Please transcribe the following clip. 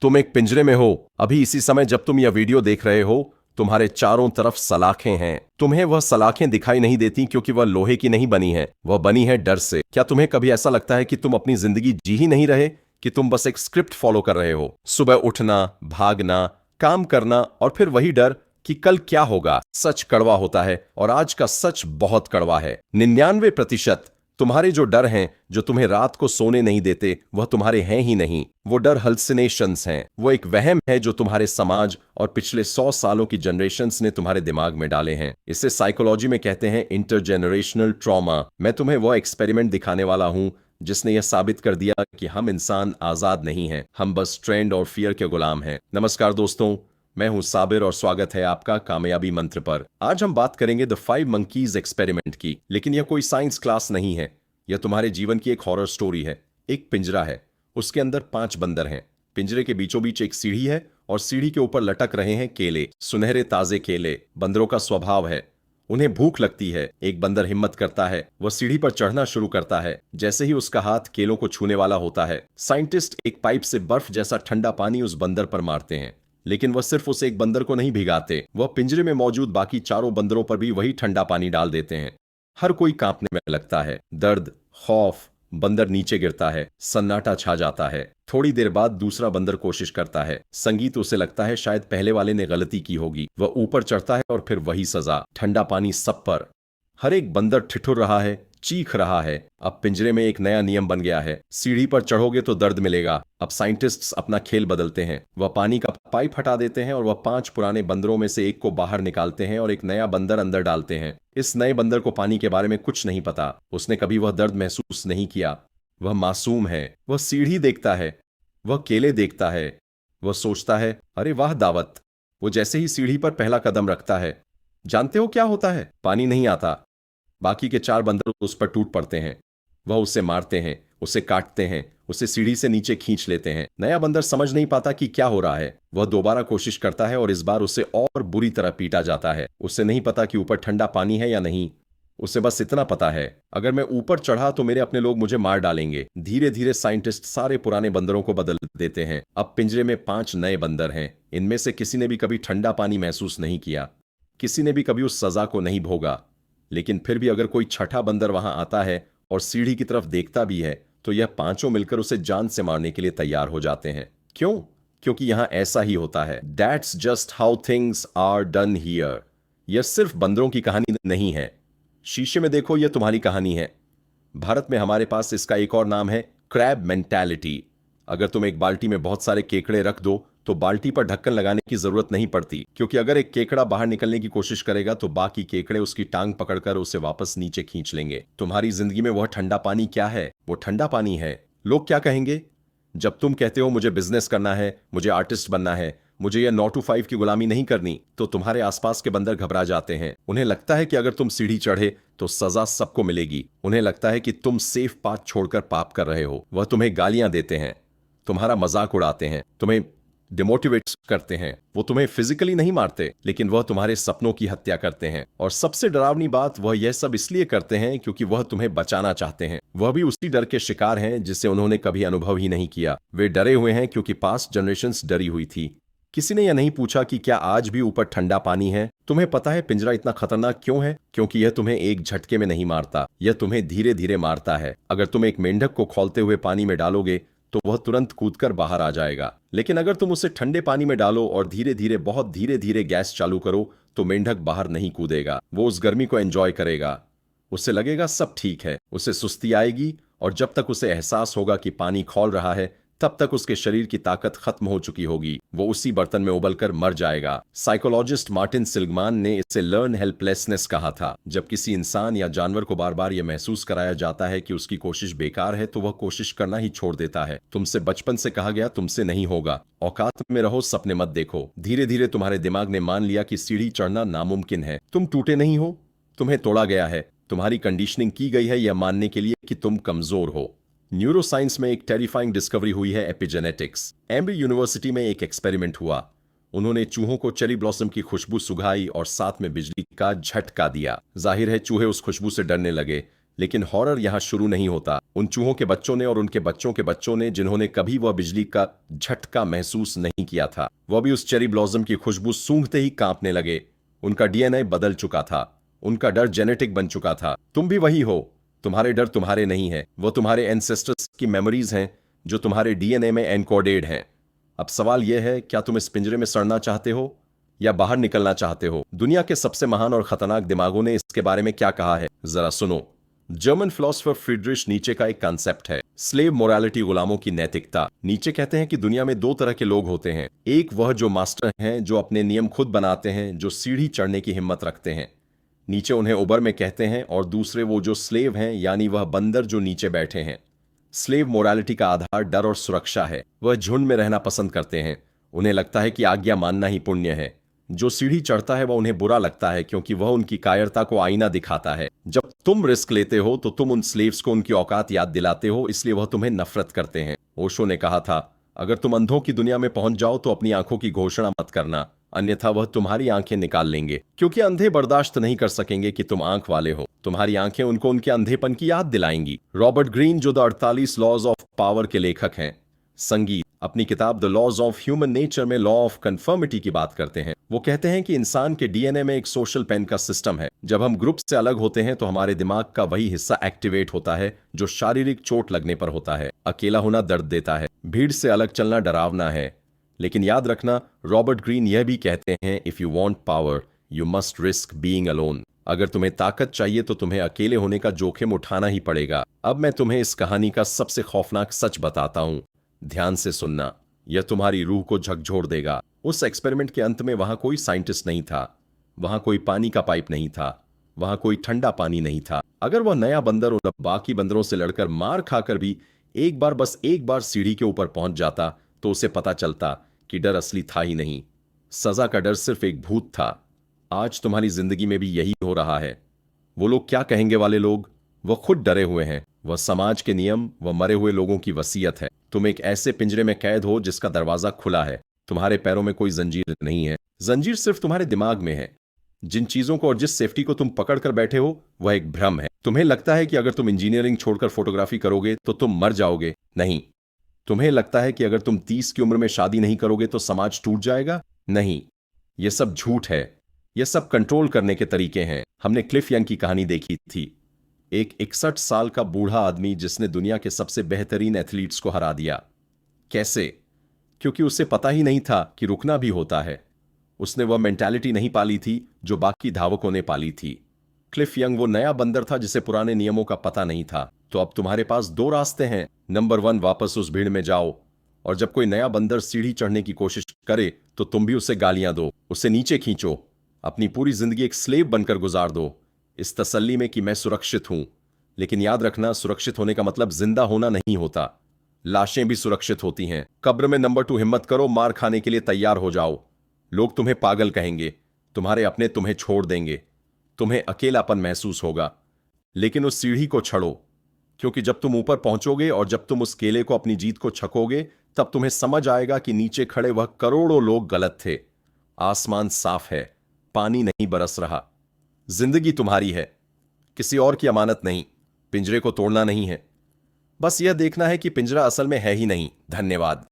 तुम एक पिंजरे में हो। अभी इसी समय जब तुम यह वीडियो देख रहे हो, तुम्हारे चारों तरफ सलाखें हैं। तुम्हें वह सलाखें दिखाई नहीं देती क्योंकि वह लोहे की नहीं बनी है, वह बनी है डर से। क्या तुम्हें कभी ऐसा लगता है कि तुम अपनी जिंदगी जी ही नहीं रहे, कि तुम बस एक स्क्रिप्ट फॉलो कर रहे हो? सुबह उठना, भागना, काम करना और फिर वही डर कि कल क्या होगा। सच कड़वा होता है और आज का सच बहुत कड़वा है। 99% तुम्हारे जो डर हैं, जो तुम्हें रात को सोने नहीं देते, वह तुम्हारे हैं ही नहीं। वो डर हल्सिनेशंस हैं। वो एक वहम है जो तुम्हारे समाज और पिछले 100 सालों की जनरेशंस ने तुम्हारे दिमाग में डाले हैं। इसे साइकोलॉजी में कहते हैं इंटरजेनरेशनल ट्रॉमा। मैं तुम्हें वो एक्सपेरिमेंट दिखाने वाला हूं जिसने यह साबित कर दिया कि हम इंसान आजाद नहीं हैं, हम बस ट्रेंड और फियर के गुलाम हैं। नमस्कार दोस्तों, मैं हूं साबिर और स्वागत है आपका कामयाबी मंत्र पर। आज हम बात करेंगे द 5 मंकीज एक्सपेरिमेंट की। लेकिन यह कोई साइंस क्लास नहीं है, यह तुम्हारे जीवन की एक हॉरर स्टोरी है। एक पिंजरा है, उसके अंदर 5 बंदर हैं। पिंजरे के बीचों बीच एक सीढ़ी है और सीढ़ी के ऊपर लटक रहे हैं केले, सुनहरे ताजे केले। बंदरों का स्वभाव है, उन्हें भूख लगती है। एक बंदर हिम्मत करता है, वह सीढ़ी पर चढ़ना शुरू करता है। जैसे ही उसका हाथ केलों को छूने वाला होता है, साइंटिस्ट एक पाइप से बर्फ जैसा ठंडा पानी उस बंदर पर मारते हैं। लेकिन वह सिर्फ उस एक बंदर को नहीं भिगाते, वह पिंजरे में मौजूद बाकी चारों बंदरों पर भी वही ठंडा पानी डाल देते हैं। हर कोई कांपने में लगता है। दर्द, खौफ, बंदर नीचे गिरता है, सन्नाटा छा जाता है। थोड़ी देर बाद दूसरा बंदर कोशिश करता है। संगीत उसे लगता है शायद पहले वाले ने गलती की होगी। वह ऊपर चढ़ता है और फिर वही सजा, ठंडा पानी सब पर। हर एक बंदर ठिठुर रहा है, चीख रहा है। अब पिंजरे में एक नया नियम बन गया है, सीढ़ी पर चढ़ोगे तो दर्द मिलेगा। अब साइंटिस्ट्स अपना खेल बदलते हैं। वह पानी का पाइप हटा देते हैं और वह 5 पुराने बंदरों में से एक को बाहर निकालते हैं और एक नया बंदर अंदर डालते हैं। इस नए बंदर को पानी के बारे में कुछ नहीं पता, उसने कभी वह दर्द महसूस नहीं किया। वह मासूम है, वह सीढ़ी देखता है, वह केले देखता है, वह सोचता है अरे वाह दावत। वो जैसे ही सीढ़ी पर पहला कदम रखता है, जानते हो क्या होता है? पानी नहीं आता। बाकी के 4 बंदर उस पर टूट पड़ते हैं। वह उसे मारते हैं, उसे काटते हैं, उसे सीढ़ी से नीचे खींच लेते हैं। नया बंदर समझ नहीं पाता कि क्या हो रहा है। वह दोबारा कोशिश करता है और इस बार उसे और बुरी तरह पीटा जाता है। उसे नहीं पता कि ऊपर ठंडा पानी है या नहीं। उसे बस इतना पता है, अगर मैं ऊपर चढ़ा तो मेरे अपने लोग मुझे मार डालेंगे। धीरे धीरे साइंटिस्ट सारे पुराने बंदरों को बदल देते हैं। अब पिंजरे में 5 नए बंदर हैं। इनमें से किसी ने भी कभी ठंडा पानी महसूस नहीं किया, किसी ने भी कभी उस सजा को नहीं भोगा। लेकिन फिर भी अगर कोई छठा बंदर वहां आता है और सीढ़ी की तरफ देखता भी है, तो यह 5 मिलकर उसे जान से मारने के लिए तैयार हो जाते हैं। क्यों? क्योंकि यहां ऐसा ही होता है। That's just how things are done here. यह सिर्फ बंदरों की कहानी नहीं है। शीशे में देखो, यह तुम्हारी कहानी है। भारत में हमारे पास इसका एक और नाम है क्रैब मेंटालिटी। अगर तुम एक बाल्टी में बहुत सारे केकड़े रख दो तो बाल्टी पर ढक्कन लगाने की जरूरत नहीं पड़ती, क्योंकि अगर एक केकड़ा बाहर निकलने की कोशिश करेगा तो बाकी केकड़े उसकी टांग पकड़कर उसे वापस नीचे खींच लेंगे। तुम्हारी जिंदगी में वह ठंडा पानी क्या है? वो ठंडा पानी है। लोग क्या कहेंगे जब तुम कहते हो मुझे बिजनेस करना है, मुझे आर्टिस्ट बनना है, मुझे यह 9 to 5 की गुलामी नहीं करनी? तो तुम्हारे आसपास के बंदर घबरा जाते हैं। उन्हें लगता है कि अगर तुम सीढ़ी चढ़े तो सजा सबको मिलेगी। उन्हें लगता है कि तुम सेफ पाथ छोड़कर पाप कर रहे हो। वह तुम्हें गालियां देते हैं, तुम्हारा मजाक उड़ाते हैं, तुम्हें डिमोटिवेट करते हैं। वो तुम्हें फिजिकली नहीं मारते, लेकिन वह तुम्हारे सपनों की हत्या करते हैं। और सबसे डरावनी बात, वह यह सब इसलिए करते हैं क्योंकि वह तुम्हें बचाना चाहते हैं। वह भी उसी डर के शिकार हैं जिसे उन्होंने कभी अनुभव ही नहीं किया। वे डरे हुए हैं क्योंकि पास्ट जनरेशंस डरी हुई थी। किसी ने यह नहीं पूछा कि क्या आज भी ऊपर ठंडा पानी है। तुम्हें पता है पिंजरा इतना खतरनाक क्यों है? क्योंकि यह तुम्हें एक झटके में नहीं मारता, यह तुम्हें धीरे धीरे मारता है। अगर तुम एक मेंढक को खौलते हुए पानी में डालोगे तो वह तुरंत कूदकर बाहर आ जाएगा। लेकिन अगर तुम उसे ठंडे पानी में डालो और धीरे धीरे, बहुत धीरे धीरे गैस चालू करो, तो मेंढक बाहर नहीं कूदेगा। वो उस गर्मी को एंजॉय करेगा। उसे लगेगा सब ठीक है। उसे सुस्ती आएगी और जब तक उसे एहसास होगा कि पानी खौल रहा है, तब तक उसके शरीर की ताकत खत्म हो चुकी होगी। वो उसी बर्तन में उबलकर मर जाएगा। साइकोलॉजिस्ट मार्टिन सिल्गमान ने इसे लर्न हेल्पलेसनेस कहा था। जब किसी इंसान या जानवर को बार बार यह महसूस कराया जाता है कि उसकी कोशिश बेकार है, तो वह कोशिश करना ही छोड़ देता है। तुमसे बचपन से कहा गया तुमसे नहीं होगा, औकात में रहो, सपने मत देखो। धीरे धीरे तुम्हारे दिमाग ने मान लिया कि सीढ़ी चढ़ना नामुमकिन है। तुम टूटे नहीं हो, तुम्हें तोड़ा गया है। तुम्हारी कंडीशनिंग की गई है यह मानने के लिए कि तुम कमजोर हो। न्यूरोसाइंस में एक टेरिफाइंग डिस्कवरी हुई है, एपिजेनेटिक्स। एम्ब्री यूनिवर्सिटी में एक एक्सपेरिमेंट हुआ। उन्होंने चूहों को चेरी ब्लॉसम की खुशबू सुघाई और साथ में बिजली का झटका दिया। जाहिर है चूहे उस खुशबू से डरने लगे। लेकिन हॉरर यहां शुरू नहीं होता उन चूहों के बच्चों ने और उनके बच्चों के बच्चों ने जिन्होंने कभी वह बिजली का झटका महसूस नहीं किया था। वह भी उस चेरी ब्लॉसम की खुशबू सूंघते ही कांपने लगे। उनका डीएनए बदल चुका था। उनका डर जेनेटिक बन चुका था। तुम भी वही हो। तुम्हारे डर तुम्हारे नहीं है, वो तुम्हारे एंसेस्टर्स की मेमोरीज हैं जो तुम्हारे डीएनए में एनकोडेड हैं। अब सवाल यह है, क्या तुम इस पिंजरे में सड़ना चाहते हो या बाहर निकलना चाहते हो? दुनिया के सबसे महान और खतरनाक दिमागों ने इसके बारे में क्या कहा है, जरा सुनो। जर्मन फिलोसोफर फ्रीडरिश नीचे का एक कॉन्सेप्ट है, स्लेव मोरालिटी, गुलामों की नैतिकता। नीचे कहते हैं कि दुनिया में दो तरह के लोग होते हैं। एक वह जो मास्टर हैं, जो अपने नियम खुद बनाते हैं, जो सीढ़ी चढ़ने की हिम्मत रखते हैं, नीचे उन्हें उबर में कहते हैं। और दूसरे वो जो स्लेव हैं, यानी वह बंदर जो नीचे बैठे हैं। स्लेव मोरालिटी का आधार डर और सुरक्षा है। वह झुंड में रहना पसंद करते हैं। उन्हें लगता है कि आज्ञा मानना ही पुण्य है। जो सीढ़ी चढ़ता है वह उन्हें बुरा लगता है, क्योंकि वह उनकी कायरता को आईना दिखाता है। जब तुम रिस्क लेते हो तो तुम उन स्लेव्स को उनकी औकात याद दिलाते हो, इसलिए वह तुम्हें नफरत करते हैं। ओशो ने कहा था, अगर तुम अंधों की दुनिया में पहुंच जाओ तो अपनी आंखों की घोषणा मत करना, अन्यथा वह तुम्हारी आंखें निकाल लेंगे। क्योंकि अंधे बर्दाश्त नहीं कर सकेंगे कि तुम आंख वाले हो। तुम्हारी आंखें उनको उनके अंधेपन की याद दिलाएंगी। रॉबर्ट ग्रीन, जो द 48 लॉज ऑफ पावर के लेखक हैं, संगीत, अपनी किताब the laws of human nature में लॉ ऑफ कन्फर्मिटी की बात करते हैं। वो कहते हैं कि इंसान के डीएनए में एक सोशल पेन का सिस्टम है। जब हम ग्रुप से अलग होते हैं तो हमारे दिमाग का वही हिस्सा एक्टिवेट होता है जो शारीरिक चोट लगने पर होता है। अकेला होना दर्द देता है, भीड़ से अलग चलना डरावना है। लेकिन याद रखना, रॉबर्ट ग्रीन यह भी कहते हैं, if you want power you must risk being alone. अगर तुम्हें ताकत चाहिए तो तुम्हें अकेले होने का जोखिम उठाना ही पड़ेगा। अब मैं तुम्हें इस कहानी का सबसे खौफनाक सच बताता हूं, ध्यान से सुनना, यह तुम्हारी रूह को झकझोर देगा। उस एक्सपेरिमेंट के अंत में वहां कोई साइंटिस्ट नहीं था, वहां कोई पानी का पाइप नहीं था, वहां कोई ठंडा पानी नहीं था। अगर वह नया बंदर उन बाकी बंदरों से लड़कर मार खाकर भी एक बार, बस एक बार सीढ़ी के ऊपर पहुंच जाता तो उसे पता चलता कि डर असली था ही नहीं, सजा का डर सिर्फ एक भूत था। आज तुम्हारी जिंदगी में भी यही हो रहा है। वो लोग क्या कहेंगे वाले लोग, वह खुद डरे हुए हैं। वह समाज के नियम, वह मरे हुए लोगों की वसीयत है। तुम एक ऐसे पिंजरे में कैद हो जिसका दरवाजा खुला है। तुम्हारे पैरों में कोई जंजीर नहीं है। जंजीर सिर्फ तुम्हारे दिमाग में है। जिन चीजों को और जिस सेफ्टी को तुम पकड़ कर बैठे हो वह एक भ्रम है। तुम्हें लगता है कि अगर तुम इंजीनियरिंग छोड़कर फोटोग्राफी करोगे तो तुम मर जाओगे। नहीं। तुम्हें लगता है कि अगर तुम 30 की उम्र में शादी नहीं करोगे तो समाज टूट जाएगा। नहीं, यह सब झूठ है। यह सब कंट्रोल करने के तरीके हैं। हमने क्लिफ यंग की कहानी देखी थी, एक 61 साल का बूढ़ा आदमी जिसने दुनिया के सबसे बेहतरीन एथलीट्स को हरा दिया। कैसे? क्योंकि उसे पता ही नहीं था कि रुकना भी होता है। उसने वह मेंटालिटी नहीं पाली थी जो बाकी धावकों ने पाली थी। क्लिफ यंग वो नया बंदर था जिसे पुराने नियमों का पता नहीं था। तो अब तुम्हारे पास दो रास्ते हैं। नंबर 1, वापस उस भीड़ में जाओ और जब कोई नया बंदर सीढ़ी चढ़ने की कोशिश करे तो तुम भी उसे गालियां दो, उसे नीचे खींचो, अपनी पूरी जिंदगी एक स्लेव बनकर गुजार दो, इस तसल्ली में कि मैं सुरक्षित हूं। लेकिन याद रखना, सुरक्षित होने का मतलब जिंदा होना नहीं होता। लाशें भी सुरक्षित होती हैं। कब्र में नंबर 2, हिम्मत करो, मार खाने के लिए तैयार हो जाओ। लोग तुम्हें पागल कहेंगे, तुम्हारे अपने तुम्हें छोड़ देंगे, तुम्हें अकेलापन महसूस होगा। लेकिन उस सीढ़ी को चढ़ो, क्योंकि जब तुम ऊपर पहुंचोगे और जब तुम उस केले को, अपनी जीत को छकोगे, तब तुम्हें समझ आएगा कि नीचे खड़े वह करोड़ों लोग गलत थे। आसमान साफ है, पानी नहीं बरस रहा। जिंदगी तुम्हारी है, किसी और की अमानत नहीं। पिंजरे को तोड़ना नहीं है, बस यह देखना है कि पिंजरा असल में है ही नहीं। धन्यवाद।